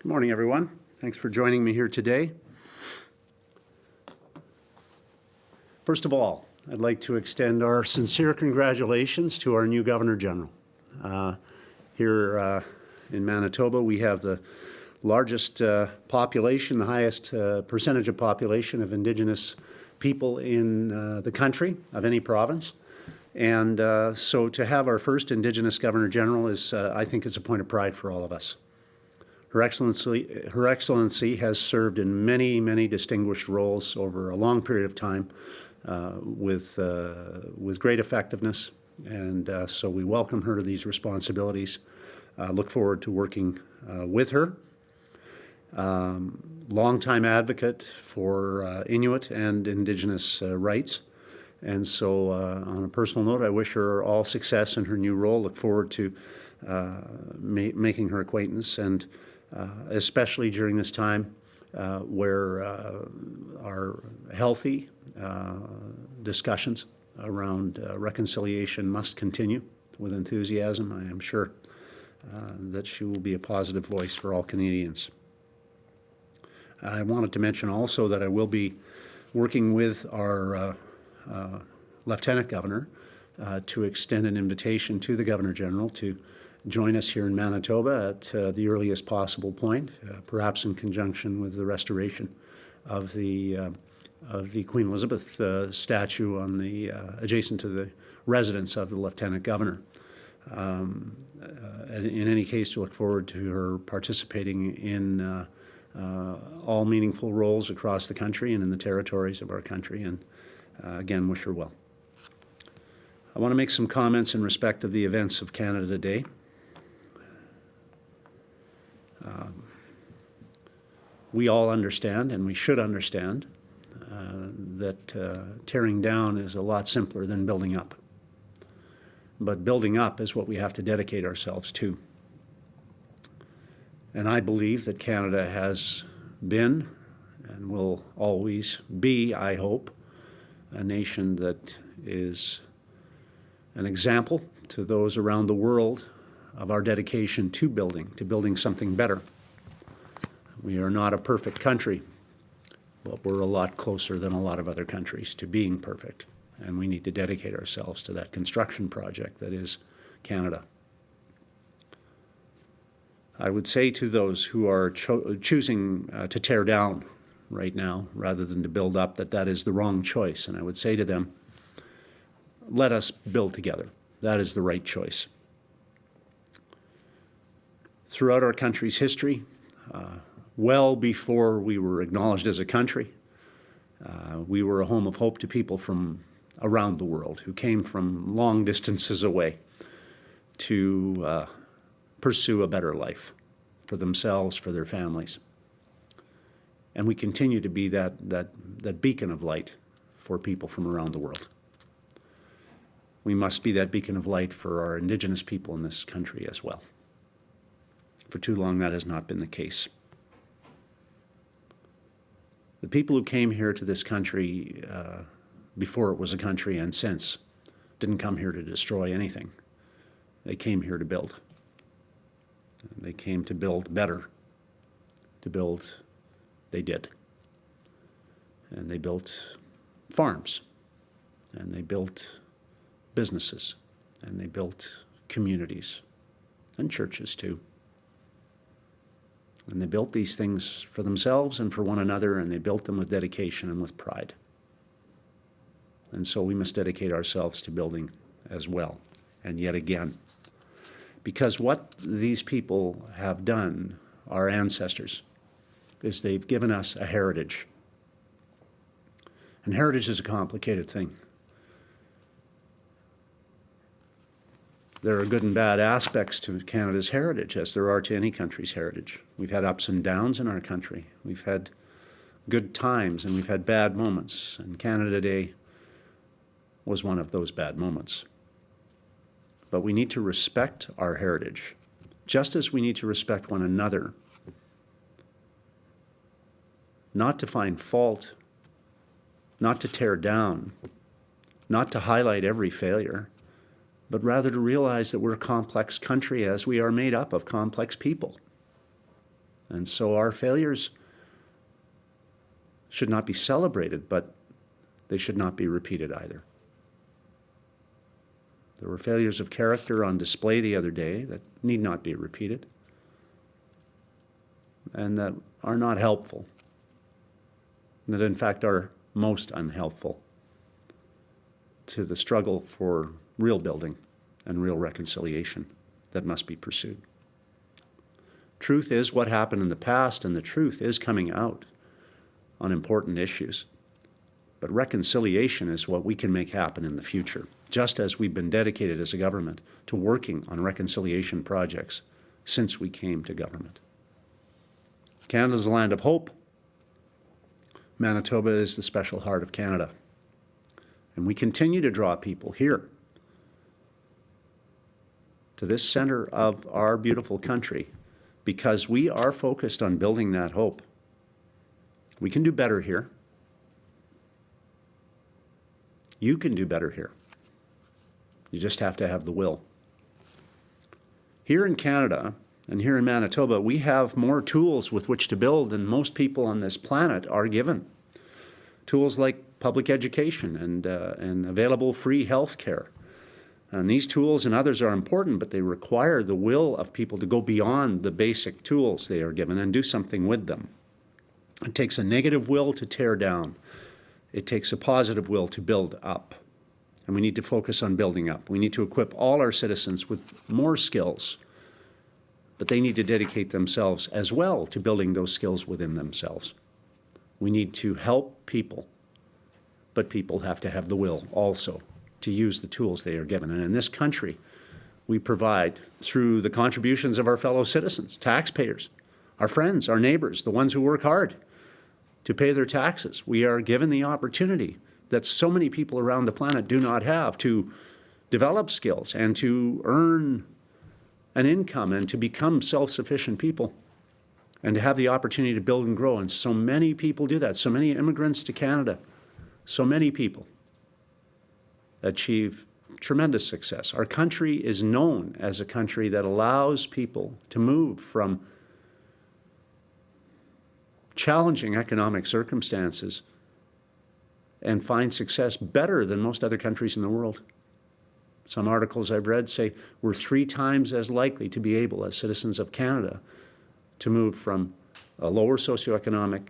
Good morning, everyone. Thanks for joining me here today. First of all, I'd like to extend our sincere congratulations to our new Governor General. Here in Manitoba, we have the largest population, the highest percentage of population of Indigenous people in the country, of any province. And so to have our first Indigenous Governor General is, I think, is a point of pride for all of us. Her Excellency has served in many, many distinguished roles over a long period of time with great effectiveness, and so we welcome her to these responsibilities. Look forward to working with her. Longtime advocate for Inuit and Indigenous rights, and so on a personal note, I wish her all success in her new role. Look forward to making her acquaintance, and especially during this time where our healthy discussions around reconciliation must continue with enthusiasm. I am sure that she will be a positive voice for all Canadians. I wanted to mention also that I will be working with our Lieutenant Governor to extend an invitation to the Governor General to join us here in Manitoba at the earliest possible point, perhaps in conjunction with the restoration of the Queen Elizabeth statue on the adjacent to the residence of the Lieutenant Governor. In any case, we look forward to her participating in all meaningful roles across the country and in the territories of our country, and again, wish her well. I want to make some comments in respect of the events of Canada Day. We all understand, and we should understand, that tearing down is a lot simpler than building up. But building up is what we have to dedicate ourselves to. And I believe that Canada has been and will always be, I hope, a nation that is an example to those around the world of our dedication to building something better. We are not a perfect country, but we're a lot closer than a lot of other countries to being perfect. And we need to dedicate ourselves to that construction project that is Canada. I would say to those who are choosing to tear down right now rather than to build up that that is the wrong choice. And I would say to them, let us build together. That is the right choice. Throughout our country's history, well before we were acknowledged as a country, we were a home of hope to people from around the world who came from long distances away to pursue a better life for themselves, for their families. And we continue to be that beacon of light for people from around the world. We must be that beacon of light for our Indigenous people in this country as well. For too long, that has not been the case. The people who came here to this country before it was a country and since didn't come here to destroy anything. They came here to build. They came to build better. To build, they did. And they built farms, and they built businesses, and they built communities, and churches too. And they built these things for themselves and for one another, and they built them with dedication and with pride. And so we must dedicate ourselves to building as well, and yet again. Because what these people have done, our ancestors, is they've given us a heritage. And heritage is a complicated thing. There are good and bad aspects to Canada's heritage, as there are to any country's heritage. We've had ups and downs in our country. We've had good times and we've had bad moments. And Canada Day was one of those bad moments. But we need to respect our heritage, just as we need to respect one another. Not to find fault, not to tear down, not to highlight every failure, but rather to realize that we're a complex country as we are made up of complex people. And so our failures should not be celebrated, but they should not be repeated either. There were failures of character on display the other day that need not be repeated and that are not helpful, that in fact are most unhelpful to the struggle for real building and real reconciliation that must be pursued. Truth is what happened in the past, and the truth is coming out on important issues. But reconciliation is what we can make happen in the future, just as we've been dedicated as a government to working on reconciliation projects since we came to government. Canada's a land of hope. Manitoba is the special heart of Canada. And we continue to draw people here to this center of our beautiful country because we are focused on building that hope. We can do better here. You can do better here. You just have to have the will. Here in Canada and here in Manitoba, we have more tools with which to build than most people on this planet are given. Tools like public education and available free health care. And these tools and others are important, but they require the will of people to go beyond the basic tools they are given and do something with them. It takes a negative will to tear down. It takes a positive will to build up. And we need to focus on building up. We need to equip all our citizens with more skills, but they need to dedicate themselves as well to building those skills within themselves. We need to help people, but people have to have the will also to use the tools they are given. And in this country, we provide, through the contributions of our fellow citizens, taxpayers, our friends, our neighbors, the ones who work hard to pay their taxes. We are given the opportunity that so many people around the planet do not have to develop skills and to earn an income and to become self-sufficient people and to have the opportunity to build and grow. And so many people do that. So many immigrants to Canada, so many people achieve tremendous success. Our country is known as a country that allows people to move from challenging economic circumstances and find success better than most other countries in the world. Some articles I've read say we're 3 times as likely to be able, as citizens of Canada, to move from a lower socioeconomic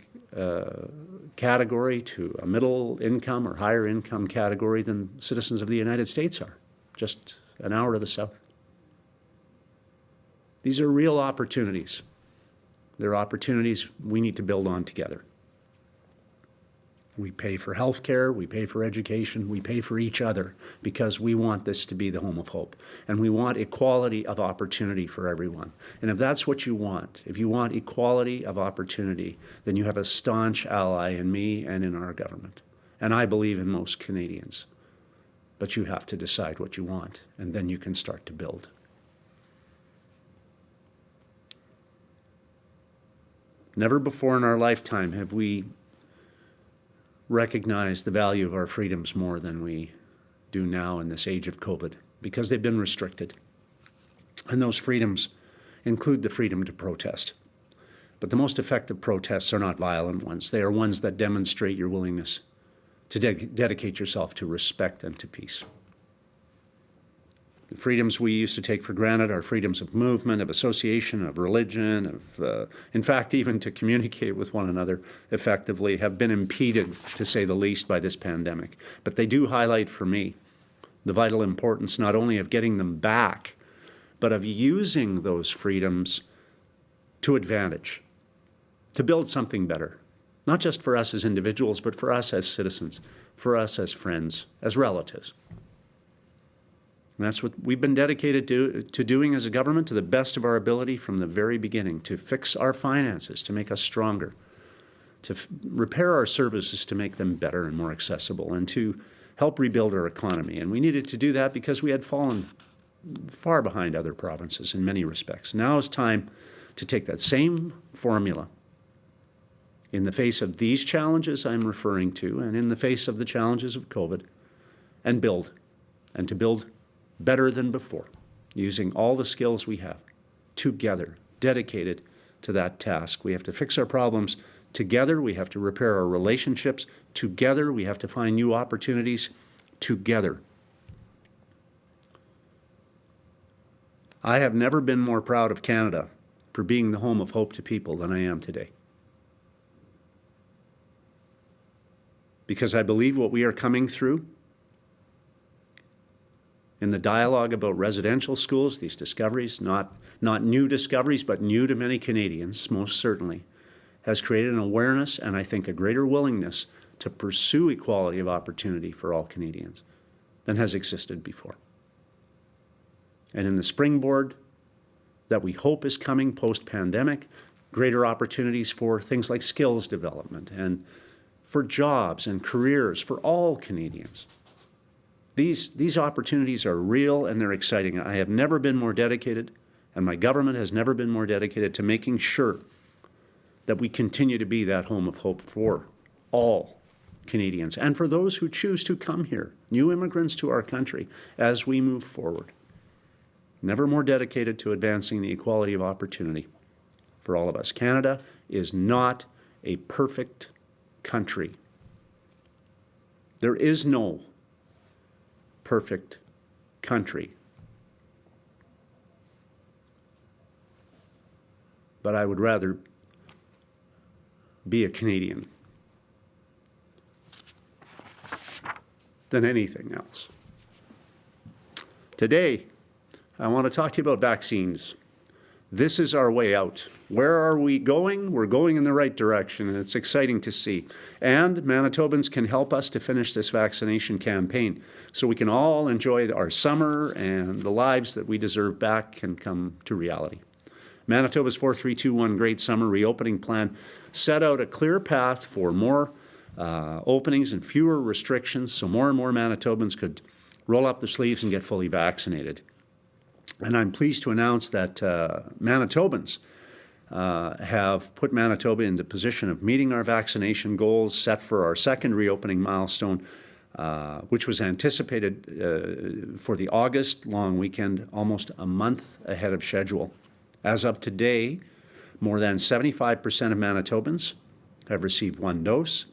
category to a middle income or higher income category than citizens of the United States are, just an hour to the south. These are real opportunities. They're opportunities we need to build on together. We pay for health care, we pay for education, we pay for each other because we want this to be the home of hope. And we want equality of opportunity for everyone. And if that's what you want, if you want equality of opportunity, then you have a staunch ally in me and in our government. And I believe in most Canadians. But you have to decide what you want, and then you can start to build. Never before in our lifetime have we recognize the value of our freedoms more than we do now in this age of COVID, because they've been restricted. And those freedoms include the freedom to protest. But the most effective protests are not violent ones. They are ones that demonstrate your willingness to dedicate yourself to respect and to peace. The freedoms we used to take for granted, our freedoms of movement, of association, of religion, in fact, even to communicate with one another effectively, have been impeded, to say the least, by this pandemic. But they do highlight for me the vital importance not only of getting them back, but of using those freedoms to advantage, to build something better, not just for us as individuals, but for us as citizens, for us as friends, as relatives. And that's what we've been dedicated to doing as a government, to the best of our ability from the very beginning, to fix our finances, to make us stronger, to repair our services to make them better and more accessible, and to help rebuild our economy. And we needed to do that because we had fallen far behind other provinces in many respects. Now is time to take that same formula in the face of these challenges I'm referring to, and in the face of the challenges of COVID, and to build better than before, using all the skills we have, together, dedicated to that task. We have to fix our problems together. We have to repair our relationships together. We have to find new opportunities together. I have never been more proud of Canada for being the home of hope to people than I am today. Because I believe what we are coming through in the dialogue about residential schools, these discoveries, not new discoveries, but new to many Canadians, most certainly, has created an awareness and I think a greater willingness to pursue equality of opportunity for all Canadians than has existed before. And in the springboard that we hope is coming post-pandemic, greater opportunities for things like skills development and for jobs and careers for all Canadians. These opportunities are real and they're exciting. I have never been more dedicated, and my government has never been more dedicated to making sure that we continue to be that home of hope for all Canadians and for those who choose to come here, new immigrants to our country, as we move forward. Never more dedicated to advancing the equality of opportunity for all of us. Canada is not a perfect country. There is no perfect country. But I would rather be a Canadian than anything else. Today, I want to talk to you about vaccines. This is our way out. Where are we going? We're going in the right direction, and it's exciting to see. And Manitobans can help us to finish this vaccination campaign so we can all enjoy our summer and the lives that we deserve back can come to reality. Manitoba's 4-3-2-1 Great Summer Reopening Plan set out a clear path for more openings and fewer restrictions so more and more Manitobans could roll up their sleeves and get fully vaccinated. And I'm pleased to announce that Manitobans have put Manitoba in the position of meeting our vaccination goals set for our second reopening milestone, which was anticipated for the August long weekend, almost a month ahead of schedule. As of today, more than 75% of Manitobans have received one dose.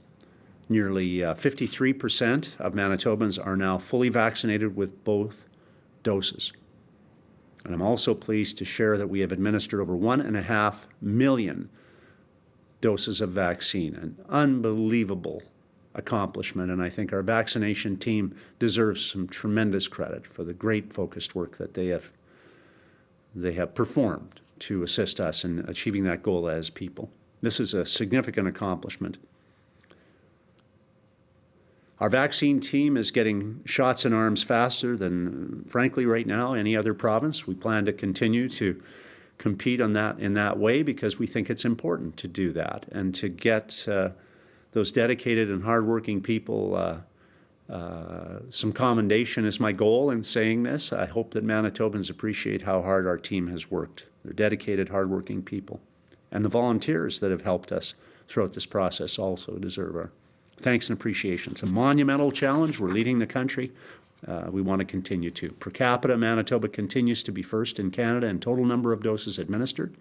Nearly 53% of Manitobans are now fully vaccinated with both doses. And I'm also pleased to share that we have administered over 1.5 million doses of vaccine, an unbelievable accomplishment. And I think our vaccination team deserves some tremendous credit for the great focused work that they have performed to assist us in achieving that goal as people. This is a significant accomplishment. Our vaccine team is getting shots in arms faster than, frankly, right now, any other province. We plan to continue to compete on that in that way because we think it's important to do that and to get those dedicated and hardworking people some commendation is my goal in saying this. I hope that Manitobans appreciate how hard our team has worked. They're dedicated, hardworking people. And the volunteers that have helped us throughout this process also deserve our thanks and appreciation. It's a monumental challenge. We're leading the country. We want to continue to. Per capita, Manitoba continues to be first in Canada in total number of doses administered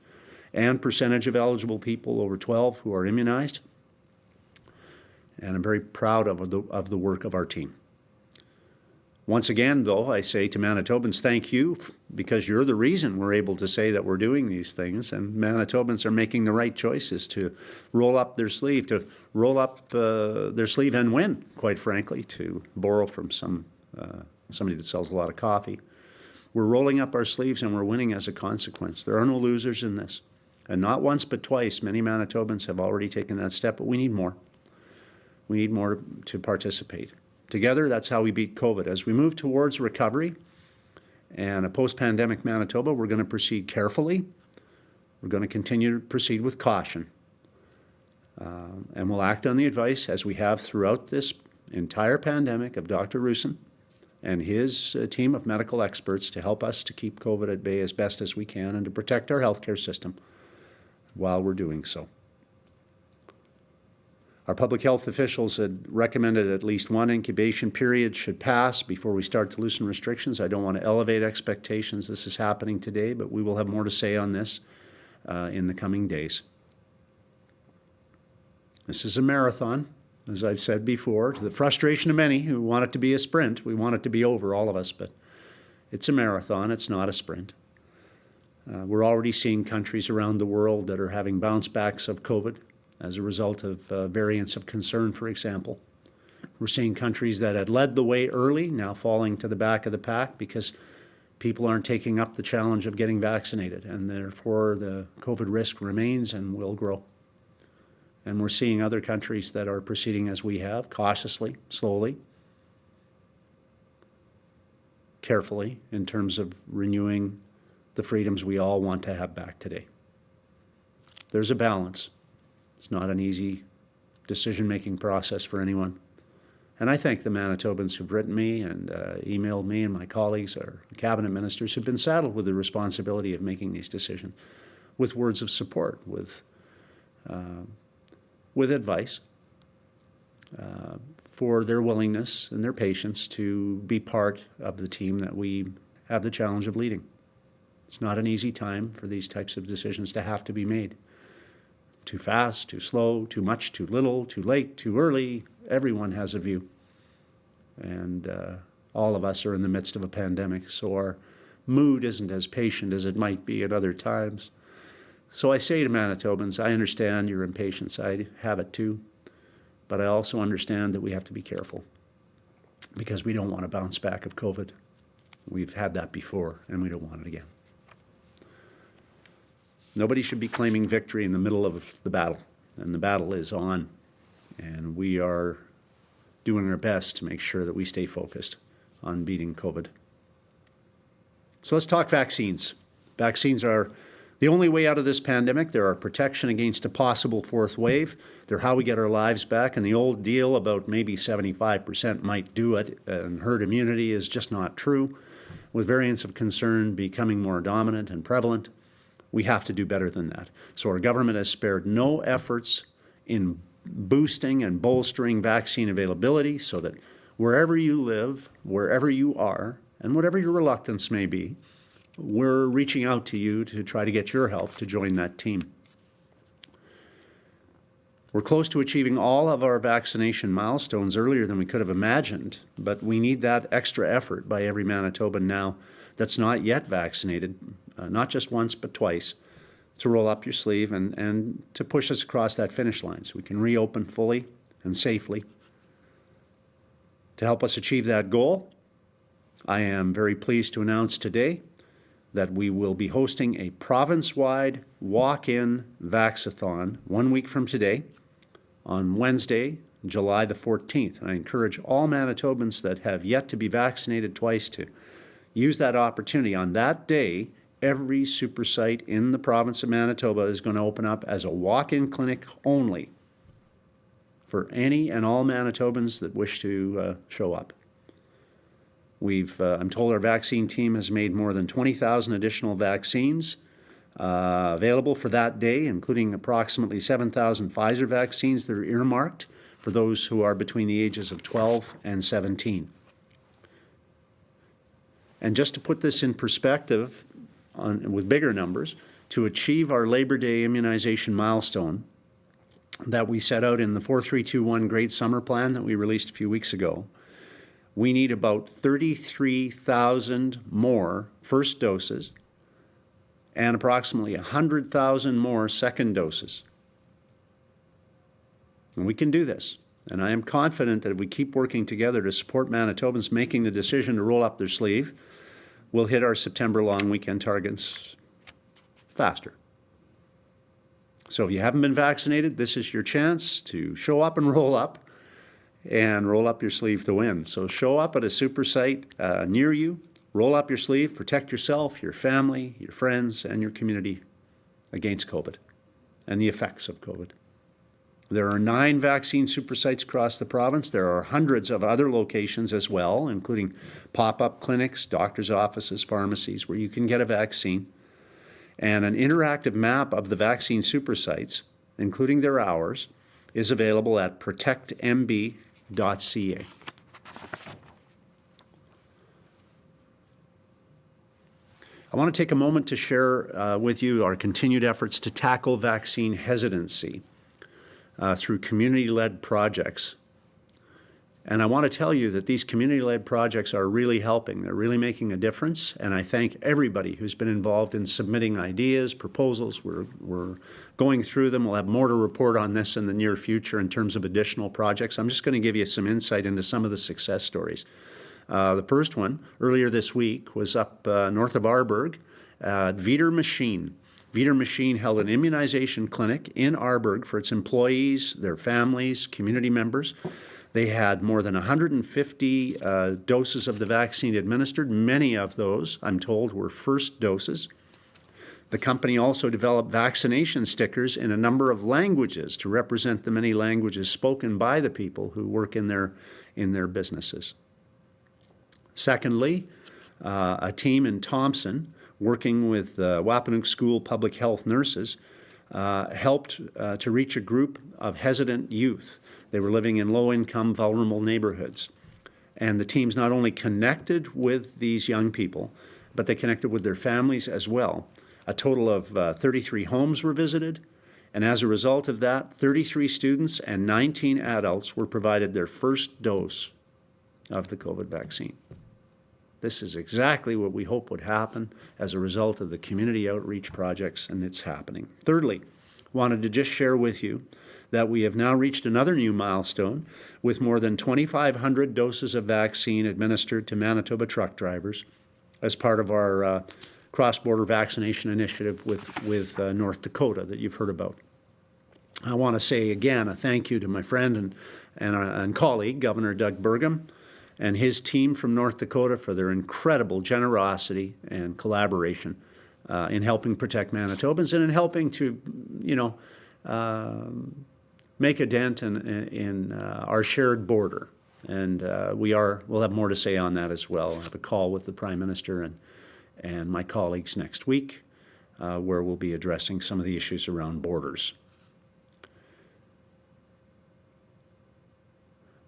and percentage of eligible people over 12 who are immunized. And I'm very proud of the work of our team. Once again, though, I say to Manitobans, thank you, because you're the reason we're able to say that we're doing these things, and Manitobans are making the right choices to roll up their sleeve, and win, quite frankly, to borrow from somebody that sells a lot of coffee. We're rolling up our sleeves and we're winning as a consequence. There are no losers in this. And not once but twice, many Manitobans have already taken that step, but we need more. We need more to participate. Together, that's how we beat COVID. As we move towards recovery and a post-pandemic Manitoba, we're going to proceed carefully. We're going to continue to proceed with caution. And we'll act on the advice, as we have throughout this entire pandemic, of Dr. Roussin and his team of medical experts to help us to keep COVID at bay as best as we can and to protect our healthcare system while we're doing so. Our public health officials had recommended at least one incubation period should pass before we start to loosen restrictions. I don't want to elevate expectations. This is happening today, but we will have more to say on this in the coming days. This is a marathon, as I've said before, to the frustration of many who want it to be a sprint. We want it to be over, all of us, but it's a marathon, it's not a sprint. We're already seeing countries around the world that are having bounce backs of COVID as a result of variants of concern, for example. We're seeing countries that had led the way early now falling to the back of the pack because people aren't taking up the challenge of getting vaccinated, and therefore the COVID risk remains and will grow. And we're seeing other countries that are proceeding as we have, cautiously, slowly, carefully, in terms of renewing the freedoms we all want to have back today. There's a balance. It's not an easy decision-making process for anyone. And I thank the Manitobans who've written me and emailed me, and my colleagues, our cabinet ministers, who've been saddled with the responsibility of making these decisions, with words of support, with advice, for their willingness and their patience to be part of the team that we have the challenge of leading. It's not an easy time for these types of decisions to have to be made. Too fast, too slow, too much, too little, too late, too early. Everyone has a view. And all of us are in the midst of a pandemic, so our mood isn't as patient as it might be at other times. So I say to Manitobans, I understand your impatience. I have it too. But I also understand that we have to be careful because we don't want to bounce back of COVID. We've had that before, and we don't want it again. Nobody should be claiming victory in the middle of the battle, and the battle is on, and we are doing our best to make sure that we stay focused on beating COVID. So let's talk vaccines. Vaccines are the only way out of this pandemic. They're our protection against a possible fourth wave. They're how we get our lives back, and the old deal about maybe 75% might do it and herd immunity is just not true. With variants of concern becoming more dominant and prevalent, we have to do better than that. So our government has spared no efforts in boosting and bolstering vaccine availability so that wherever you live, wherever you are, and whatever your reluctance may be, we're reaching out to you to try to get your help to join that team. We're close to achieving all of our vaccination milestones earlier than we could have imagined, but we need that extra effort by every Manitoban now that's not yet vaccinated, not just once but twice, to roll up your sleeve and to push us across that finish line so we can reopen fully and safely. To help us achieve that goal, I am very pleased to announce today that we will be hosting a province-wide walk-in Vaxathon 1 week from today on Wednesday, July the 14th. And I encourage all Manitobans that have yet to be vaccinated twice to use that opportunity. On that day, every super site in the province of Manitoba is going to open up as a walk-in clinic only for any and all Manitobans that wish to show up. I'm told our vaccine team has made more than 20,000 additional vaccines available for that day, including approximately 7,000 Pfizer vaccines that are earmarked for those who are between the ages of 12 and 17. And just to put this in perspective with bigger numbers, to achieve our Labor Day immunization milestone that we set out in the 4321 Great Summer Plan that we released a few weeks ago, we need about 33,000 more first doses and approximately 100,000 more second doses. And we can do this. And I am confident that if we keep working together to support Manitobans making the decision to roll up their sleeve, we'll hit our September long weekend targets faster. So if you haven't been vaccinated, this is your chance to show up and roll up your sleeve to win. So show up at a super site near you, roll up your sleeve, protect yourself, your family, your friends, and your community against COVID and the effects of COVID. There are 9 vaccine super sites across the province. There are hundreds of other locations as well, including pop-up clinics, doctors' offices, pharmacies, where you can get a vaccine. And an interactive map of the vaccine super sites, including their hours, is available at protectmb.ca. I want to take a moment to share with you our continued efforts to tackle vaccine hesitancy through community-led projects. And I want to tell you that these community-led projects are really helping. They're really making a difference, and I thank everybody who's been involved in submitting ideas, proposals. We're going through them. We'll have more to report on this in the near future in terms of additional projects. I'm just going to give you some insight into some of the success stories. The first one, earlier this week, was up north of Arborg at Veeder Machine. Veeder Machine held an immunization clinic in Arborg for its employees, their families, community members. They had more than 150 doses of the vaccine administered. Many of those, I'm told, were first doses. The company also developed vaccination stickers in a number of languages to represent the many languages spoken by the people who work in their businesses. Secondly, a team in Thompson, working with Wapanuk School public health nurses, helped to reach a group of hesitant youth. They were living in low-income, vulnerable neighborhoods. And the teams not only connected with these young people, but they connected with their families as well. A total of 33 homes were visited, and as a result of that, 33 students and 19 adults were provided their first dose of the COVID vaccine. This is exactly what we hope would happen as a result of the community outreach projects, and it's happening. Thirdly, wanted to just share with you that we have now reached another new milestone with more than 2,500 doses of vaccine administered to Manitoba truck drivers as part of our cross-border vaccination initiative with North Dakota that you've heard about. I want to say again a thank you to my friend and colleague, Governor Doug Burgum, and his team from North Dakota for their incredible generosity and collaboration in helping protect Manitobans and in helping to, make a dent in our shared border. And we'll have more to say on that as well. I'll have a call with the Prime Minister and my colleagues next week where we'll be addressing some of the issues around borders.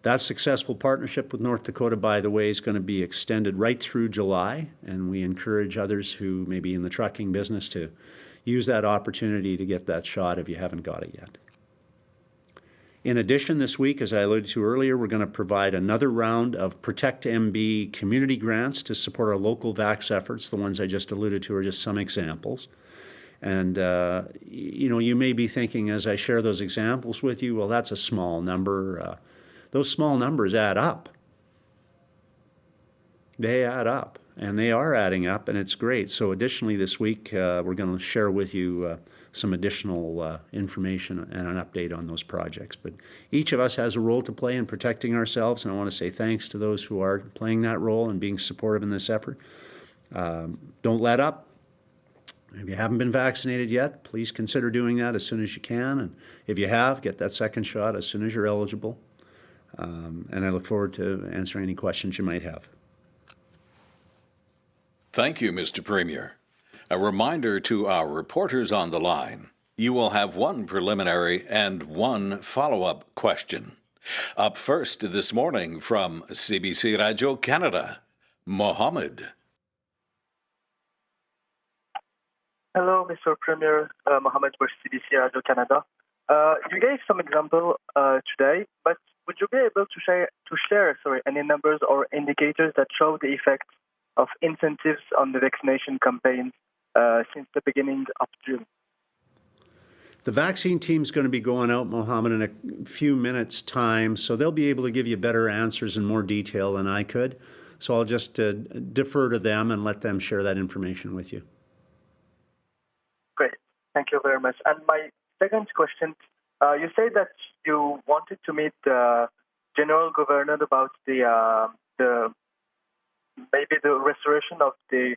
That successful partnership with North Dakota, by the way, is going to be extended right through July, and we encourage others who may be in the trucking business to use that opportunity to get that shot if you haven't got it yet. In addition, this week, as I alluded to earlier, we're going to provide another round of Protect MB community grants to support our local vax efforts. The ones I just alluded to are just some examples. And, you may be thinking as I share those examples with you, well, that's a small number. Those small numbers add up. They add up, and they are adding up, and it's great. So additionally, this week, we're going to share with you some additional information and an update on those projects. But each of us has a role to play in protecting ourselves, and I want to say thanks to those who are playing that role and being supportive in this effort. Don't let up. If you haven't been vaccinated yet, please consider doing that as soon as you can. And if you have, get that second shot as soon as you're eligible. And I look forward to answering any questions you might have. Thank you, Mr. Premier. A reminder to our reporters on the line, you will have one preliminary and one follow-up question. Up first this morning from CBC Radio Canada, Mohammed. Hello, Mr. Premier, Mohammed with CBC Radio Canada. You gave some example today, but would you be able to share any numbers or indicators that show the effect of incentives on the vaccination campaign since the beginning of June? The vaccine team's going to be going out, Mohammed, in a few minutes' time, so they'll be able to give you better answers in more detail than I could. So I'll just defer to them and let them share that information with you. Great. Thank you very much. And my second question, you said that you wanted to meet the General Governor about the maybe the restoration of the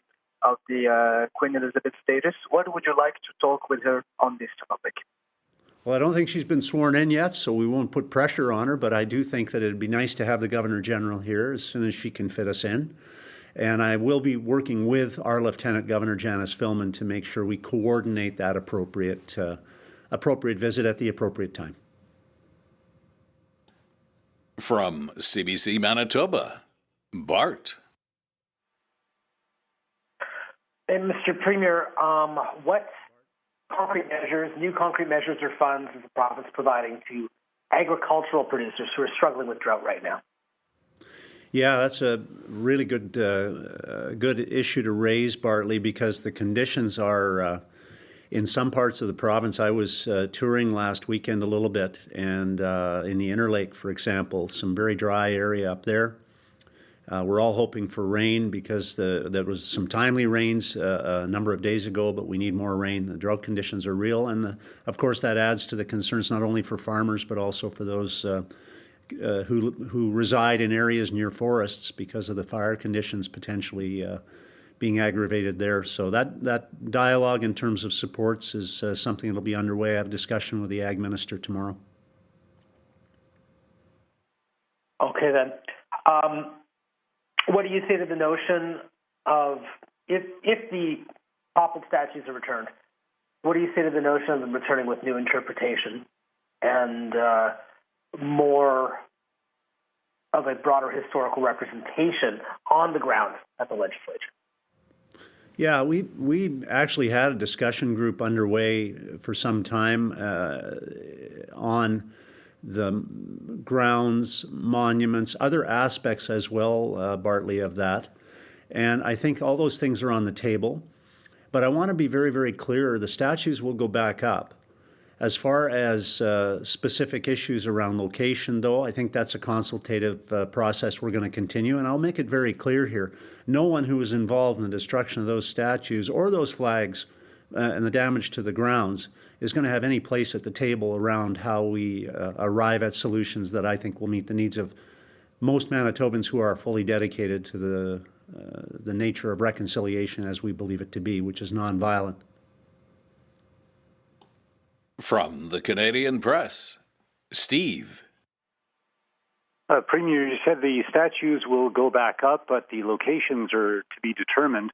Queen Elizabeth status. What would you like to talk with her on this topic? Well, I don't think she's been sworn in yet, so we won't put pressure on her, but I do think that it'd be nice to have the Governor General here as soon as she can fit us in. And I will be working with our Lieutenant Governor, Janice Filmon, to make sure we coordinate that appropriate visit at the appropriate time. From CBC Manitoba, Bart. And Mr. Premier, what new concrete measures or funds is the province providing to agricultural producers who are struggling with drought right now? Yeah, that's a really good issue to raise, Bartley, because the conditions are in some parts of the province. I was touring last weekend a little bit, and in the Interlake, for example, some very dry area up there. We're all hoping for rain because there was some timely rains a number of days ago, but we need more rain. The drought conditions are real, and of course that adds to the concerns not only for farmers but also for those who reside in areas near forests because of the fire conditions potentially being aggravated there. So that dialogue in terms of supports is something that'll be underway. I have a discussion with the Ag Minister tomorrow. Okay, then. What do you say to the notion of if the toppled statues are returned, what do you say to the notion of them returning with new interpretation and more of a broader historical representation on the ground at the legislature? Yeah, we actually had a discussion group underway for some time on the grounds, monuments, other aspects as well, Bartley, of that. And I think all those things are on the table. But I want to be very, very clear, the statues will go back up. As far as specific issues around location, though, I think that's a consultative process we're going to continue. And I'll make it very clear here, no one who was involved in the destruction of those statues or those flags and the damage to the grounds is going to have any place at the table around how we arrive at solutions that I think will meet the needs of most Manitobans who are fully dedicated to the nature of reconciliation as we believe it to be, which is nonviolent. From the Canadian Press, Steve. Premier, you said the statues will go back up, but the locations are to be determined.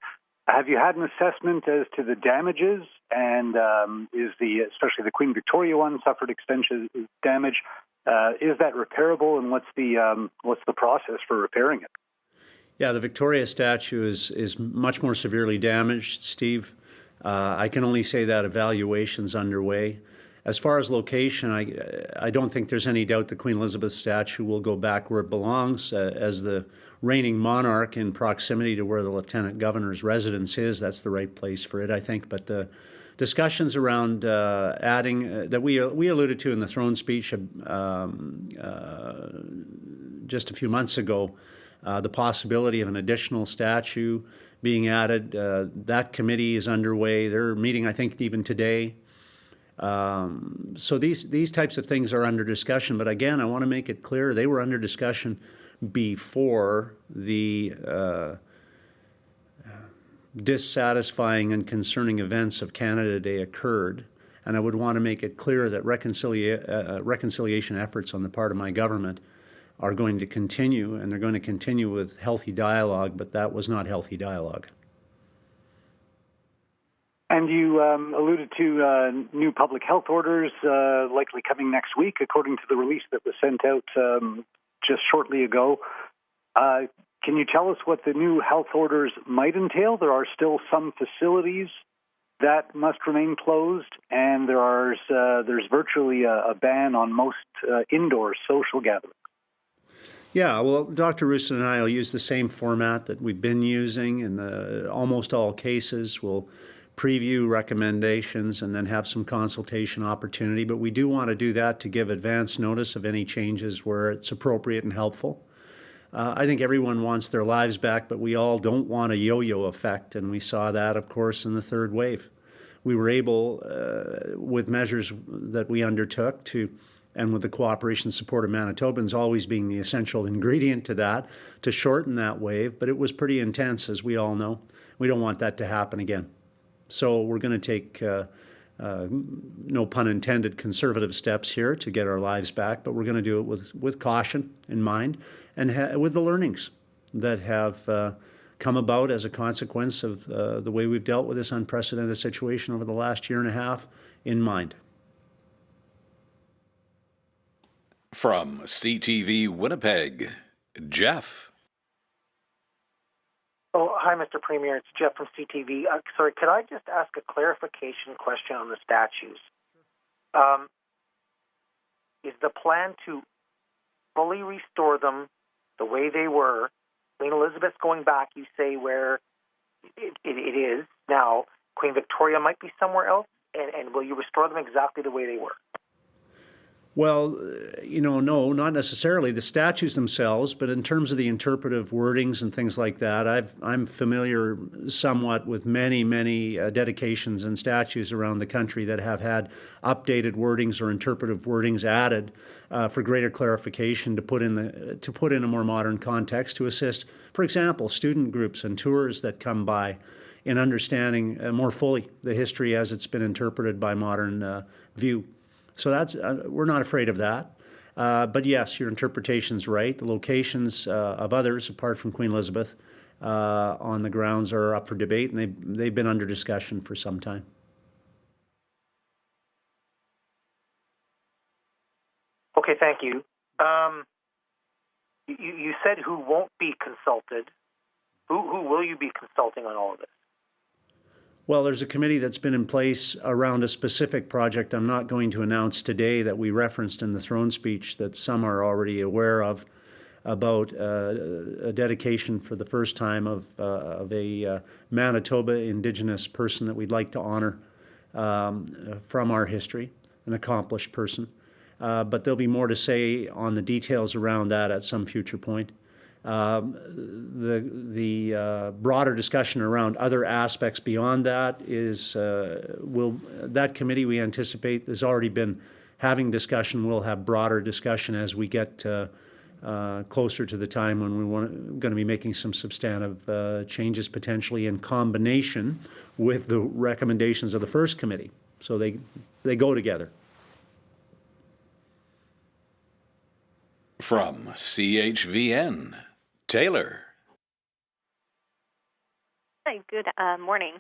Have you had an assessment as to the damages, and especially the Queen Victoria one suffered extensive damage? Is that repairable, and what's the process for repairing it? Yeah, the Victoria statue is much more severely damaged, Steve. I can only say that evaluation's underway. As far as location, I don't think there's any doubt the Queen Elizabeth statue will go back where it belongs as the reigning monarch in proximity to where the Lieutenant Governor's residence is. That's the right place for it, I think. But the discussions around adding that we alluded to in the throne speech just a few months ago, the possibility of an additional statue being added. That committee is underway. They're meeting, I think, even today. So these types of things are under discussion. But again, I want to make it clear they were under discussion before the dissatisfying and concerning events of Canada Day occurred. And I would want to make it clear that reconciliation efforts on the part of my government are going to continue, and they're going to continue with healthy dialogue, but that was not healthy dialogue. And you alluded to new public health orders likely coming next week, according to the release that was sent out just shortly ago. Can you tell us what the new health orders might entail? There are still some facilities that must remain closed, and there's virtually a ban on most indoor social gatherings. Yeah, well, Dr. Roustan and I will use the same format that we've been using in almost all cases. We'll preview recommendations and then have some consultation opportunity, but we do want to do that to give advance notice of any changes where it's appropriate and helpful. I think everyone wants their lives back, but we all don't want a yo-yo effect, and we saw that, of course, in the third wave. We were able, with measures that we undertook and with the cooperation and support of Manitobans always being the essential ingredient to that, to shorten that wave, but it was pretty intense, as we all know. We don't want that to happen again. So we're going to take, no pun intended, conservative steps here to get our lives back, but we're going to do it with caution in mind and with the learnings that have come about as a consequence of the way we've dealt with this unprecedented situation over the last year and a half in mind. From CTV Winnipeg, Jeff. Oh, hi, Mr. Premier. It's Jeff from CTV. Sorry, could I just ask a clarification question on the statues? Is the plan to fully restore them the way they were? Queen Elizabeth's going back, you say, where it is now. Queen Victoria might be somewhere else, and will you restore them exactly the way they were? Well, no, not necessarily the statues themselves, but in terms of the interpretive wordings and things like that, I'm familiar somewhat with many dedications and statues around the country that have had updated wordings or interpretive wordings added for greater clarification to put in a more modern context to assist, for example, student groups and tours that come by in understanding more fully the history as it's been interpreted by modern view. So that's we're not afraid of that. But yes, your interpretation's right. The locations of others, apart from Queen Elizabeth, on the grounds are up for debate, and they've been under discussion for some time. Okay, thank you. You said who won't be consulted. Who will you be consulting on all of this? Well, there's a committee that's been in place around a specific project I'm not going to announce today that we referenced in the throne speech that some are already aware of, about a dedication for the first time of a Manitoba Indigenous person that we'd like to honor from our history, an accomplished person. But there'll be more to say on the details around that at some future point. The broader discussion around other aspects beyond that is that committee we anticipate has already been having discussion. We'll have broader discussion as we get closer to the time when we're going to be making some substantive changes potentially in combination with the recommendations of the first committee. So they go together. From CHVN, Taylor. Hi, good morning.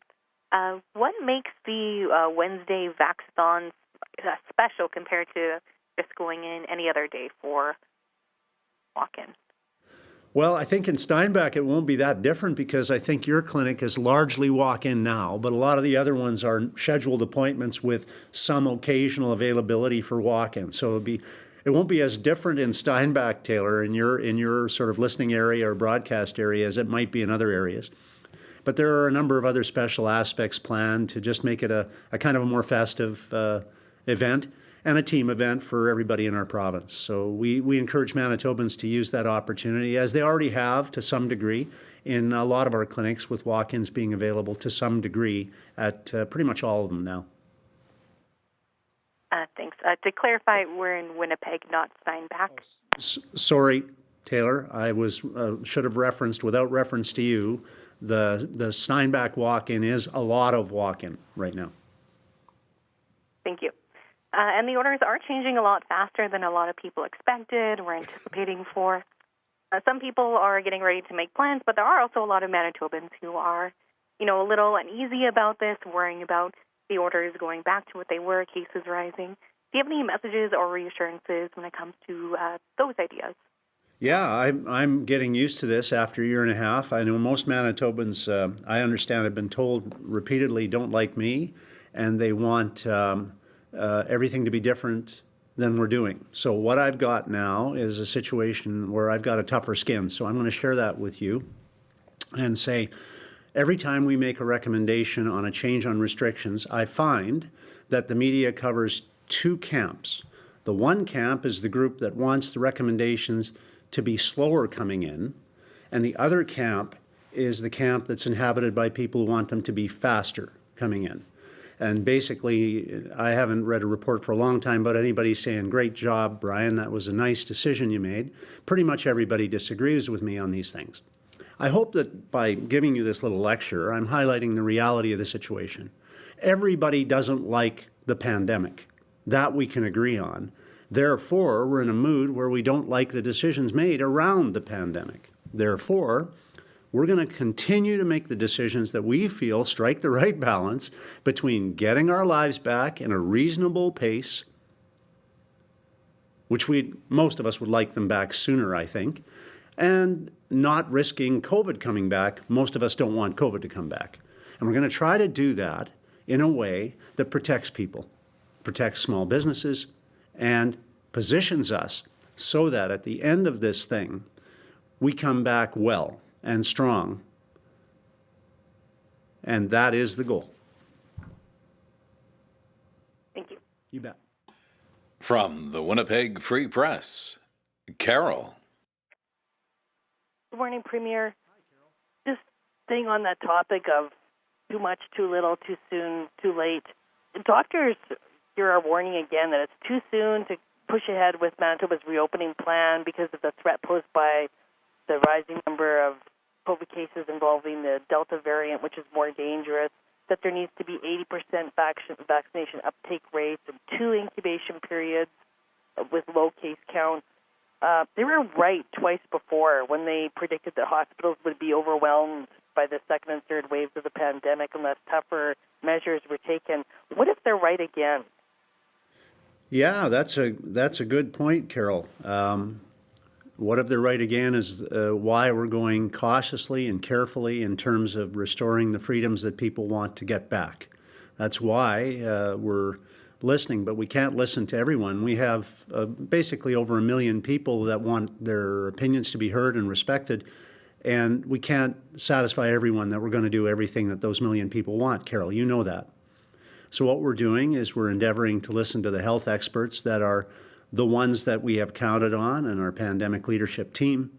What makes the Wednesday Vaxathon special compared to just going in any other day for walk-in? Well, I think in Steinbach it won't be that different because I think your clinic is largely walk-in now, but a lot of the other ones are scheduled appointments with some occasional availability for walk-in. So it won't be as different in Steinbach, Taylor, in your sort of listening area or broadcast area as it might be in other areas. But there are a number of other special aspects planned to just make it a kind of a more festive event and a team event for everybody in our province. So we encourage Manitobans to use that opportunity, as they already have to some degree in a lot of our clinics, with walk-ins being available to some degree at pretty much all of them now. Thanks. To clarify, we're in Winnipeg, not Steinbach. Sorry, Taylor. I should have referenced, without reference to you, the Steinbach walk-in is a lot of walk-in right now. Thank you. And the orders are changing a lot faster than a lot of people expected. We're anticipating for. Some people are getting ready to make plans, but there are also a lot of Manitobans who are, a little uneasy about this, worrying about the orders going back to what they were, cases rising. Do you have any messages or reassurances when it comes to those ideas? Yeah, I'm getting used to this after a year and a half. I know most Manitobans, I understand, have been told repeatedly, don't like me, and they want everything to be different than we're doing. So what I've got now is a situation where I've got a tougher skin. So I'm going to share that with you and say, every time we make a recommendation on a change on restrictions, I find that the media covers two camps. The one camp is the group that wants the recommendations to be slower coming in, and the other camp is the camp that's inhabited by people who want them to be faster coming in. And basically, I haven't read a report for a long time about anybody saying, great job, Brian, that was a nice decision you made. Pretty much everybody disagrees with me on these things. I hope that by giving you this little lecture, I'm highlighting the reality of the situation. Everybody doesn't like the pandemic. That we can agree on. Therefore, we're in a mood where we don't like the decisions made around the pandemic. Therefore, we're going to continue to make the decisions that we feel strike the right balance between getting our lives back in a reasonable pace, which most of us would like them back sooner, I think, and not risking COVID coming back. Most of us don't want COVID to come back. And we're going to try to do that in a way that protects people, protects small businesses, and positions us so that at the end of this thing, we come back well and strong. And that is the goal. Thank you. You bet. From the Winnipeg Free Press, Carol. Good morning, Premier. Just staying on that topic of too much, too little, too soon, too late. Doctors here are warning again that it's too soon to push ahead with Manitoba's reopening plan because of the threat posed by the rising number of COVID cases involving the Delta variant, which is more dangerous, that there needs to be 80% vaccination uptake rates and 2 incubation periods with low case counts. They were right twice before when they predicted that hospitals would be overwhelmed by the second and third waves of the pandemic unless tougher measures were taken. What if they're right again? Yeah, that's a good point, Carol. What if they're right again is why we're going cautiously and carefully in terms of restoring the freedoms that people want to get back. That's why we're listening, but we can't listen to everyone. We have basically over 1 million people that want their opinions to be heard and respected, and we can't satisfy everyone that we're going to do everything that those 1 million people want, Carol. You know that. So what we're doing is we're endeavoring to listen to the health experts that are the ones that we have counted on in our pandemic leadership team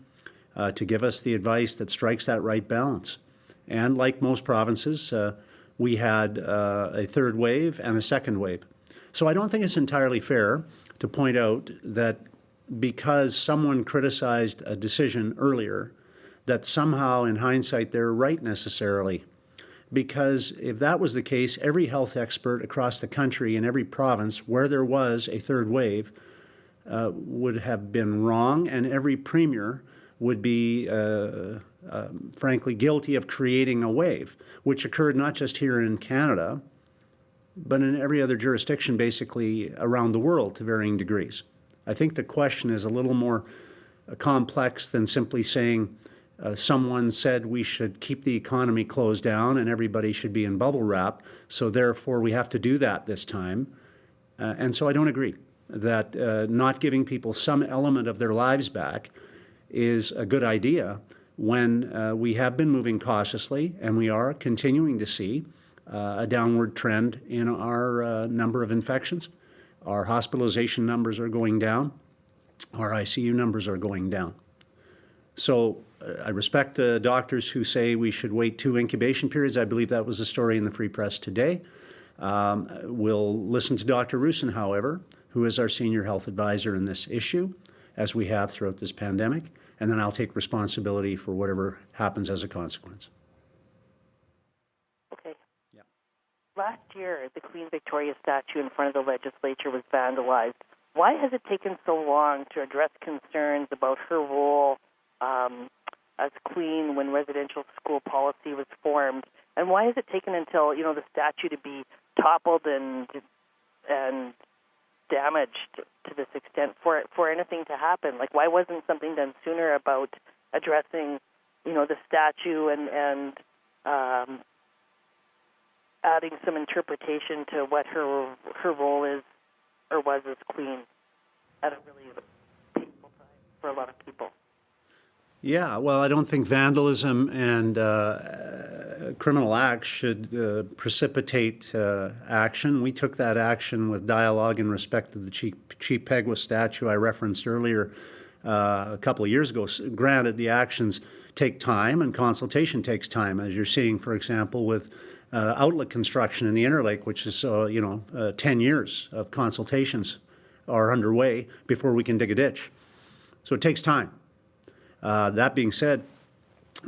to give us the advice that strikes that right balance. And like most provinces, we had a third wave and a second wave. So I don't think it's entirely fair to point out that because someone criticized a decision earlier, that somehow in hindsight they're right necessarily. Because if that was the case, every health expert across the country in every province where there was a third wave would have been wrong, and every premier would be, frankly, guilty of creating a wave, which occurred not just here in Canada, but in every other jurisdiction basically around the world to varying degrees. I think the question is a little more complex than simply saying someone said we should keep the economy closed down and everybody should be in bubble wrap, so therefore we have to do that this time. And so I don't agree that not giving people some element of their lives back is a good idea when we have been moving cautiously and we are continuing to see a downward trend in our number of infections. Our hospitalization numbers are going down. Our ICU numbers are going down. So I respect the doctors who say we should wait 2 incubation periods. I believe that was a story in the Free Press today. We'll listen to Dr. Roussin, however, who is our senior health advisor in this issue, as we have throughout this pandemic, and then I'll take responsibility for whatever happens as a consequence. Okay. Yeah. Last year, the Queen Victoria statue in front of the legislature was vandalized. Why has it taken so long to address concerns about her role as Queen when residential school policy was formed? And why has it taken until, the statue to be toppled and damaged to this extent for anything to happen? Like, why wasn't something done sooner about addressing, the statue and adding some interpretation to what her role is or was as Queen at a really painful time for a lot of people? Yeah, well, I don't think vandalism and criminal acts should precipitate action. We took that action with dialogue in respect of the Chief Pegwa statue I referenced earlier a couple of years ago. Granted, the actions take time and consultation takes time, as you're seeing, for example, with outlet construction in the Interlake, which is, 10 years of consultations are underway before we can dig a ditch. So it takes time. That being said,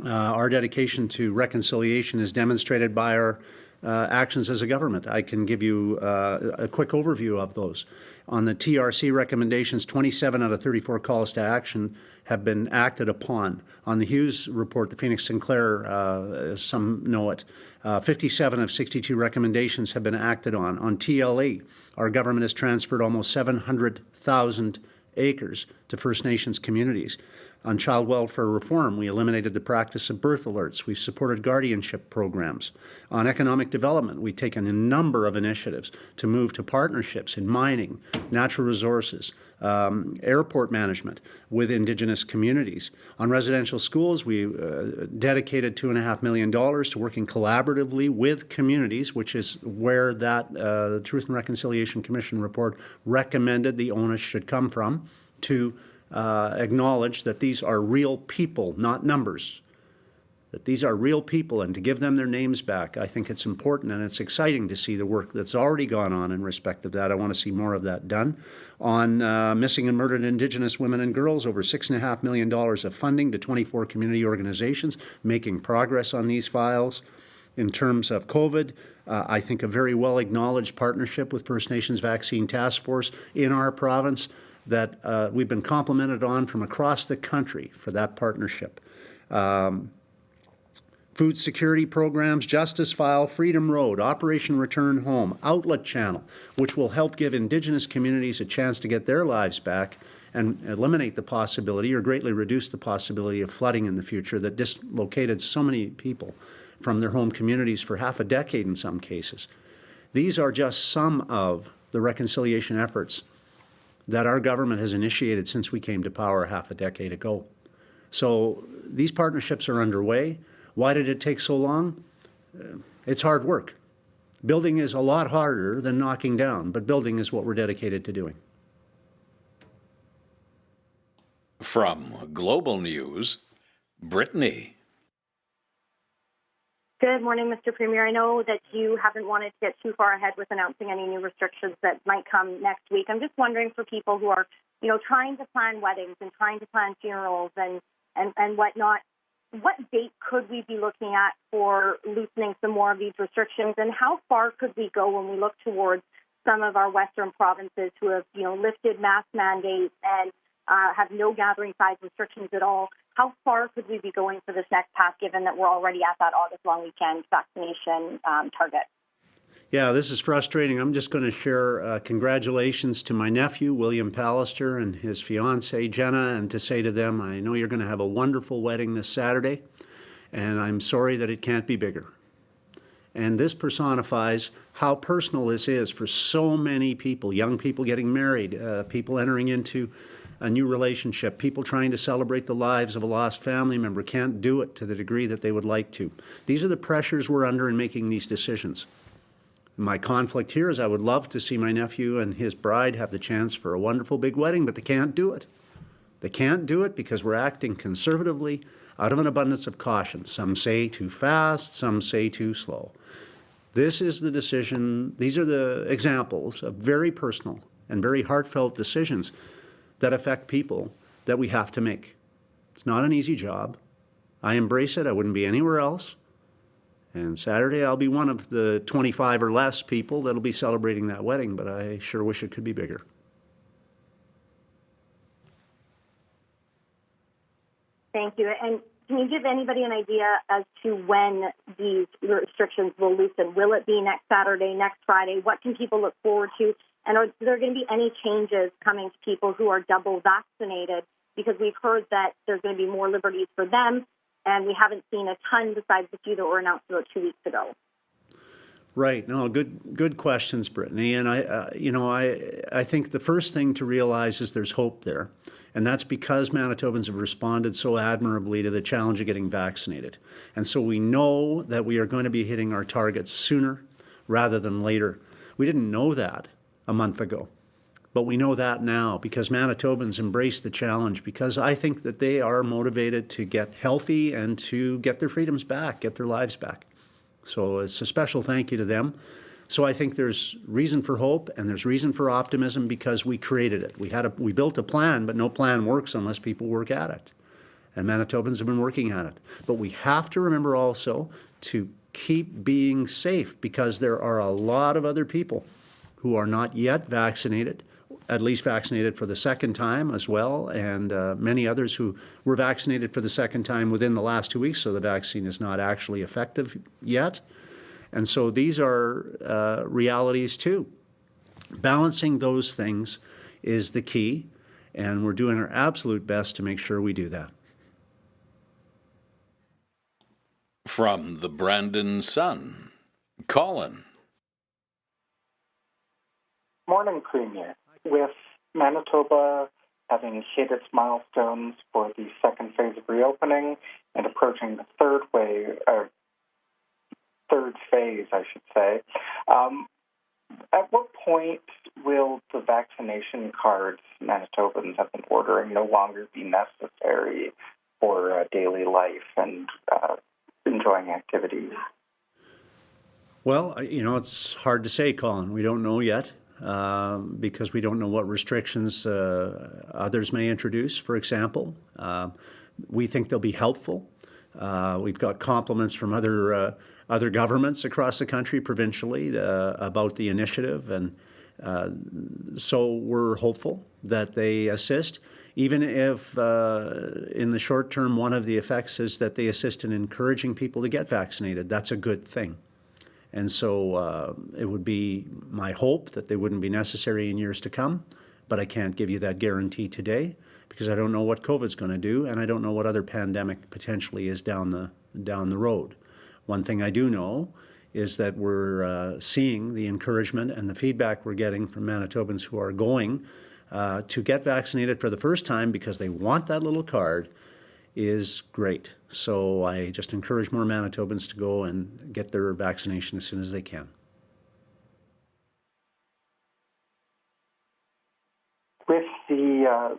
our dedication to reconciliation is demonstrated by our actions as a government. I can give you a quick overview of those. On the TRC recommendations, 27 out of 34 calls to action have been acted upon. On the Hughes report, the Phoenix Sinclair, as some know it, 57 of 62 recommendations have been acted on. On TLE, our government has transferred almost 700,000 acres to First Nations communities. On child welfare reform, we eliminated the practice of birth alerts. We've supported guardianship programs. On economic development, we've taken a number of initiatives to move to partnerships in mining, natural resources, airport management with Indigenous communities. On residential schools, we dedicated $2.5 million to working collaboratively with communities, which is where that the Truth and Reconciliation Commission report recommended the onus should come from, to acknowledge that these are real people, not numbers, that these are real people, and to give them their names back. I think it's important, and it's exciting to see the work that's already gone on in respect of that. I want to see more of that done. On missing and murdered Indigenous women and girls, over $6.5 million of funding to 24 community organizations, making progress on these files. In terms of COVID, I think a very well-acknowledged partnership with First Nations Vaccine Task Force in our province that we've been complimented on from across the country for that partnership. Food security programs, Justice File, Freedom Road, Operation Return Home, Outlet Channel, which will help give Indigenous communities a chance to get their lives back and eliminate the possibility or greatly reduce the possibility of flooding in the future that dislocated so many people from their home communities for half a decade in some cases. These are just some of the reconciliation efforts that our government has initiated since we came to power half a decade ago. So these partnerships are underway. Why did it take so long? It's hard work. Building is a lot harder than knocking down, but building is what we're dedicated to doing. From Global News, Brittany. Good morning, Mr. Premier. I know that you haven't wanted to get too far ahead with announcing any new restrictions that might come next week. I'm just wondering, for people who are, trying to plan weddings and trying to plan funerals and whatnot, what date could we be looking at for loosening some more of these restrictions, and how far could we go when we look towards some of our Western provinces who have, lifted mask mandates and have no gathering size restrictions at all? How far could we be going for this next pass, given that we're already at that August long weekend vaccination target? Yeah, this is frustrating. I'm just going to share congratulations to my nephew, William Pallister, and his fiancée, Jenna, and to say to them, I know you're going to have a wonderful wedding this Saturday, and I'm sorry that it can't be bigger. And this personifies how personal this is for so many people, young people getting married, people entering into a new relationship, people trying to celebrate the lives of a lost family member can't do it to the degree that they would like to. These are the pressures we're under in making these decisions. My conflict here is I would love to see my nephew and his bride have the chance for a wonderful big wedding, but they can't do it. They can't do it because we're acting conservatively out of an abundance of caution. Some say too fast, some say too slow. This is the decision, these are the examples of very personal and very heartfelt decisions that affect people that we have to make. It's not an easy job. I embrace it. I wouldn't be anywhere else. And Saturday I'll be one of the 25 or less people that'll be celebrating that wedding, but I sure wish it could be bigger. Thank you. And can you give anybody an idea as to when these restrictions will loosen? Will it be next Saturday, next Friday? What can people look forward to? And are there going to be any changes coming to people who are double vaccinated? Because we've heard that there's going to be more liberties for them, and we haven't seen a ton besides the few that were announced about 2 weeks ago. Right. No, good questions, Brittany. And I think the first thing to realize is there's hope there. And that's because Manitobans have responded so admirably to the challenge of getting vaccinated. And so we know that we are going to be hitting our targets sooner rather than later. We didn't know that a month ago, but we know that now because Manitobans embrace the challenge, because I think that they are motivated to get healthy and to get their freedoms back, get their lives back. So it's a special thank you to them. So I think there's reason for hope and there's reason for optimism because we created it. We built a plan, but no plan works unless people work at it. And Manitobans have been working at it. But we have to remember also to keep being safe because there are a lot of other people who are not yet vaccinated, at least vaccinated for the second time as well, and many others who were vaccinated for the second time within the last 2 weeks, so the vaccine is not actually effective yet. And so these are realities too. Balancing those things is the key. And we're doing our absolute best to make sure we do that. From the Brandon Sun, Colin. Morning, Premier. With Manitoba having hit its milestones for the second phase of reopening and approaching the third phase, I should say, at what point will the vaccination cards Manitobans have been ordering no longer be necessary for daily life and enjoying activities? Well, it's hard to say, Colin. We don't know yet because we don't know what restrictions others may introduce, for example. We think they'll be helpful. We've got compliments from other governments across the country, provincially, about the initiative, and so we're hopeful that they assist, even if in the short term one of the effects is that they assist in encouraging people to get vaccinated. That's a good thing. And so it would be my hope that they wouldn't be necessary in years to come, but I can't give you that guarantee today because I don't know what COVID's going to do, and I don't know what other pandemic potentially is down the road. One thing I do know is that we're seeing the encouragement and the feedback we're getting from Manitobans who are going to get vaccinated for the first time because they want that little card is great. So I just encourage more Manitobans to go and get their vaccination as soon as they can. With the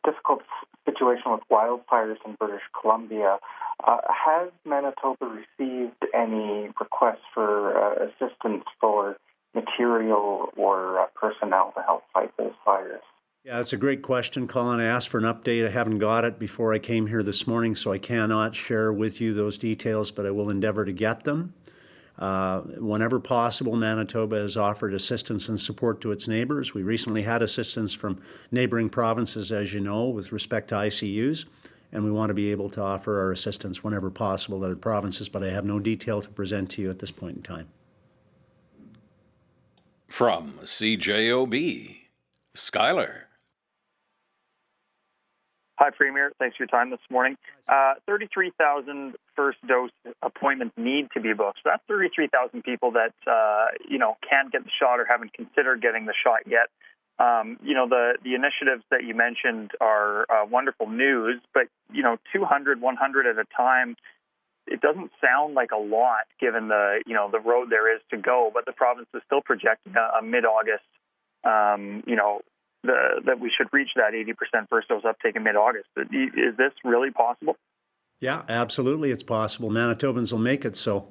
difficult situation with wildfires in British Columbia, has Manitoba received any requests for assistance for material or personnel to help fight those fires? Yeah, that's a great question, Colin. I asked for an update. I haven't got it before I came here this morning, so I cannot share with you those details, but I will endeavor to get them. Whenever possible, Manitoba has offered assistance and support to its neighbours. We recently had assistance from neighbouring provinces, as you know, with respect to ICUs, and we want to be able to offer our assistance whenever possible to other provinces, but I have no detail to present to you at this point in time. From CJOB, Skylar. Hi, Premier. Thanks for your time this morning. 33,000 first dose appointments need to be booked. So that's 33,000 people that, can't get the shot or haven't considered getting the shot yet. The initiatives that you mentioned are wonderful news, but, 200, 100 at a time, it doesn't sound like a lot given the road there is to go, but the province is still projecting a mid-August, that we should reach that 80% first dose uptake in mid-August. Is this really possible? Yeah, absolutely it's possible. Manitobans will make it so.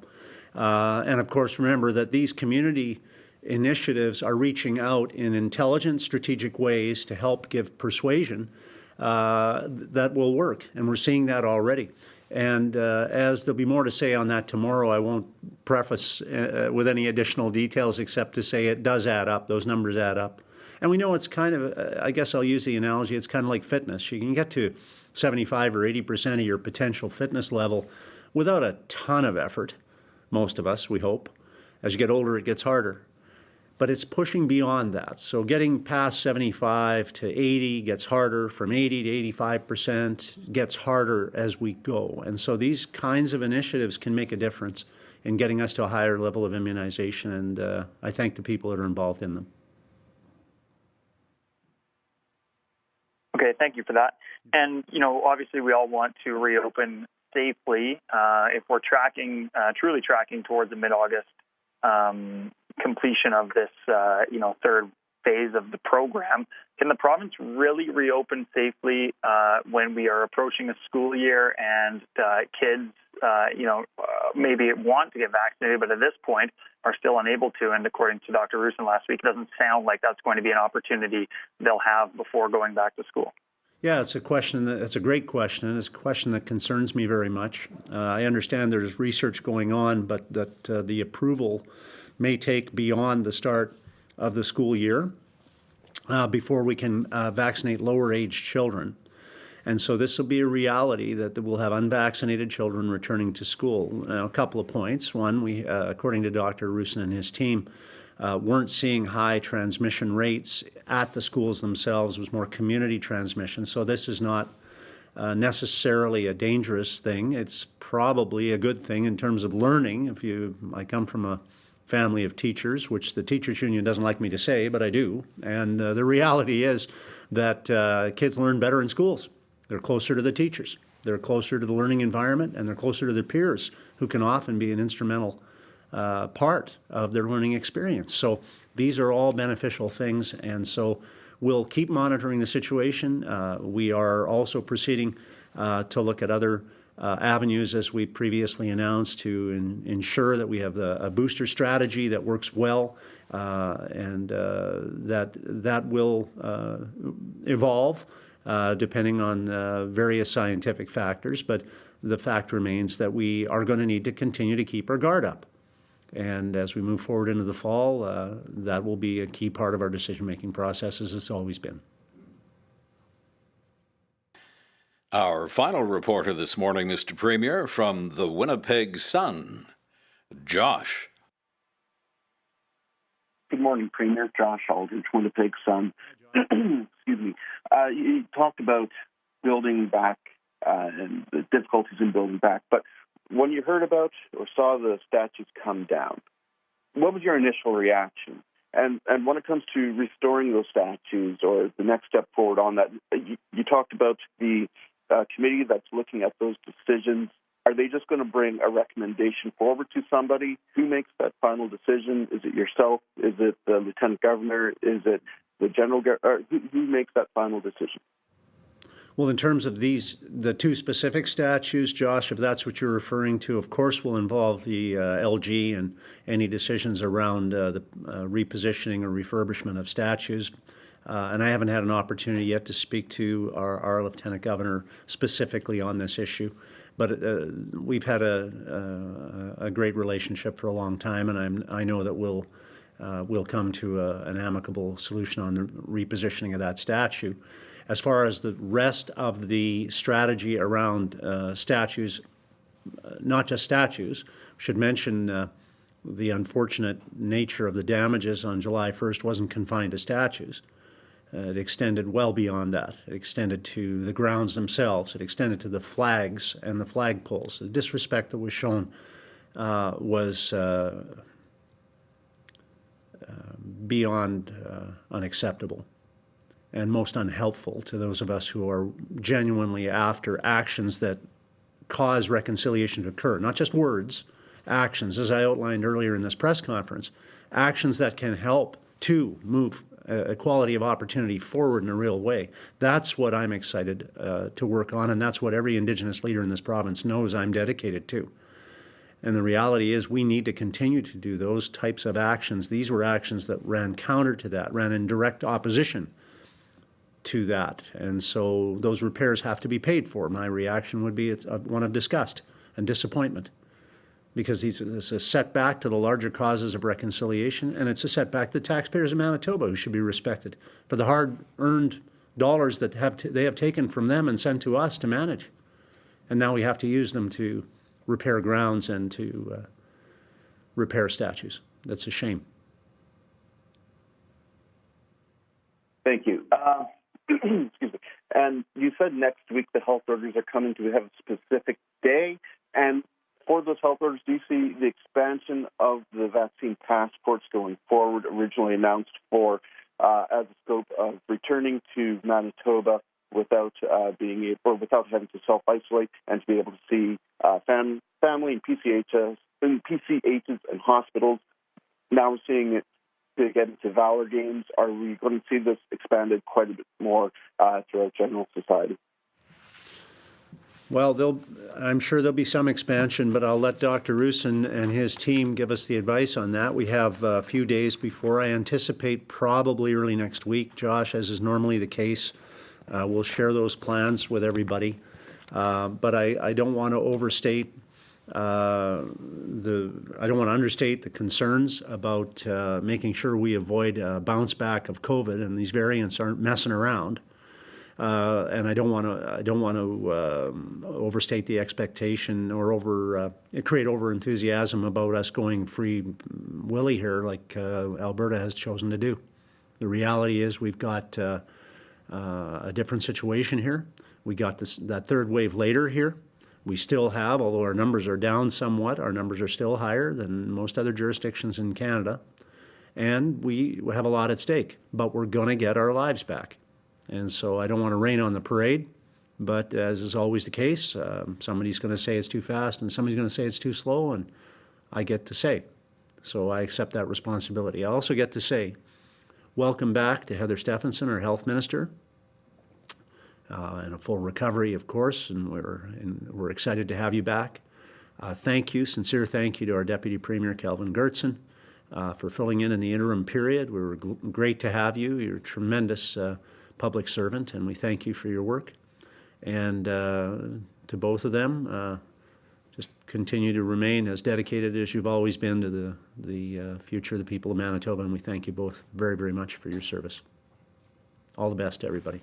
And of course, remember that these community initiatives are reaching out in intelligent, strategic ways to help give persuasion that will work. And we're seeing that already. And as there'll be more to say on that tomorrow, I won't preface with any additional details except to say it does add up. Those numbers add up. And we know it's kind of, I guess I'll use the analogy, it's kind of like fitness. You can get to 75 or 80% of your potential fitness level without a ton of effort, most of us, we hope. As you get older, it gets harder. But it's pushing beyond that. So getting past 75 to 80 gets harder, from 80 to 85% gets harder as we go. And so these kinds of initiatives can make a difference in getting us to a higher level of immunization, and I thank the people that are involved in them. Okay, thank you for that. And, obviously we all want to reopen safely. If we're truly tracking towards the mid-August completion of this, third phase of the program, can the province really reopen safely when we are approaching a school year and kids, maybe want to get vaccinated, but at this point are still unable to? And according to Dr. Roussin last week, it doesn't sound like that's going to be an opportunity they'll have before going back to school. Yeah, it's a great question, and it's a question that concerns me very much. I understand there's research going on, but that the approval may take beyond the start of the school year before we can vaccinate lower-aged children. And so this will be a reality that we'll have unvaccinated children returning to school. Now, a couple of points. One, we, according to Dr. Roussin and his team, weren't seeing high transmission rates at the schools themselves. It was more community transmission. So this is not necessarily a dangerous thing. It's probably a good thing in terms of learning. I come from a family of teachers, which the teachers union doesn't like me to say, but I do. And the reality is that kids learn better in schools. They're closer to the teachers. They're closer to the learning environment, and they're closer to their peers, who can often be an instrumental part of their learning experience. So these are all beneficial things, and so we'll keep monitoring the situation. We are also proceeding to look at other avenues, as we previously announced, to ensure that we have a booster strategy that works well, and that will evolve depending on various scientific factors. But the fact remains that we are going to need to continue to keep our guard up. And as we move forward into the fall, that will be a key part of our decision-making process, as it's always been. Our final reporter this morning, Mr. Premier, from the Winnipeg Sun, Josh. Good morning, Premier. Josh Aldridge, Winnipeg Sun. Excuse me. You talked about building back and the difficulties in building back, but when you heard about or saw the statues come down, what was your initial reaction? And when it comes to restoring those statues or the next step forward on that, you talked about the committee that's looking at those decisions. Are they just going to bring a recommendation forward to somebody? Who makes that final decision? Is it yourself? Is it the lieutenant governor? Is it the general governor? Who makes that final decision? Well, in terms of the two specific statues, Josh, if that's what you're referring to, of course will involve the LG and any decisions around the repositioning or refurbishment of statues. And I haven't had an opportunity yet to speak to our lieutenant governor specifically on this issue. But we've had a great relationship for a long time, and I know that we'll come to an amicable solution on the repositioning of that statue. As far as the rest of the strategy around statues, not just statues, should mention the unfortunate nature of the damages on July 1st wasn't confined to statues. It extended well beyond that. It extended to the grounds themselves. It extended to the flags and the flagpoles. The disrespect that was shown was beyond unacceptable and most unhelpful to those of us who are genuinely after actions that cause reconciliation to occur. Not just words, actions, as I outlined earlier in this press conference, actions that can help to move equality of opportunity forward in a real way. That's what I'm excited to work on, and that's what every Indigenous leader in this province knows I'm dedicated to. And the reality is we need to continue to do those types of actions. These were actions that ran counter to that, ran in direct opposition to that. And so those repairs have to be paid for. My reaction would be it's one of disgust and disappointment, because this is a setback to the larger causes of reconciliation, and it's a setback to the taxpayers of Manitoba, who should be respected for the hard-earned dollars that they have taken from them and sent to us to manage. And now we have to use them to repair grounds and to repair statues. That's a shame. Thank you. Excuse me. And you said next week the health orders are coming. Do we have a specific day? And for those health orders, do you see the expansion of the vaccine passports going forward, originally announced for as a scope of returning to Manitoba without being able, or without having to self-isolate, and to be able to see family and PCHs and hospitals? Now we're seeing it to get into Valor Games. Are we going to see this expanded quite a bit more throughout general society? Well, I'm sure there'll be some expansion, but I'll let Dr. Roussin and his team give us the advice on that. We have a few days before. I anticipate probably early next week, Josh, as is normally the case. We'll share those plans with everybody. But I don't want to overstate I don't want to understate the concerns about making sure we avoid a bounce back of COVID, and these variants aren't messing around. And I don't want to overstate the expectation or create over enthusiasm about us going free willy here, like Alberta has chosen to do. The reality is we've got a different situation here. We got that third wave later here. We still have, although our numbers are down somewhat, our numbers are still higher than most other jurisdictions in Canada. And we have a lot at stake, but we're going to get our lives back. And so I don't want to rain on the parade, but as is always the case, somebody's going to say it's too fast and somebody's going to say it's too slow, and I get to say. So I accept that responsibility. I also get to say, welcome back to Heather Stephenson, our health minister, and a full recovery, of course, and we're excited to have you back. Thank you, sincere thank you to our Deputy Premier, Kelvin Goertzen, for filling in the interim period. We were great to have you. You're a tremendous public servant, and we thank you for your work. And to both of them, just continue to remain as dedicated as you've always been to the future of the people of Manitoba, and we thank you both very, very much for your service. All the best, everybody.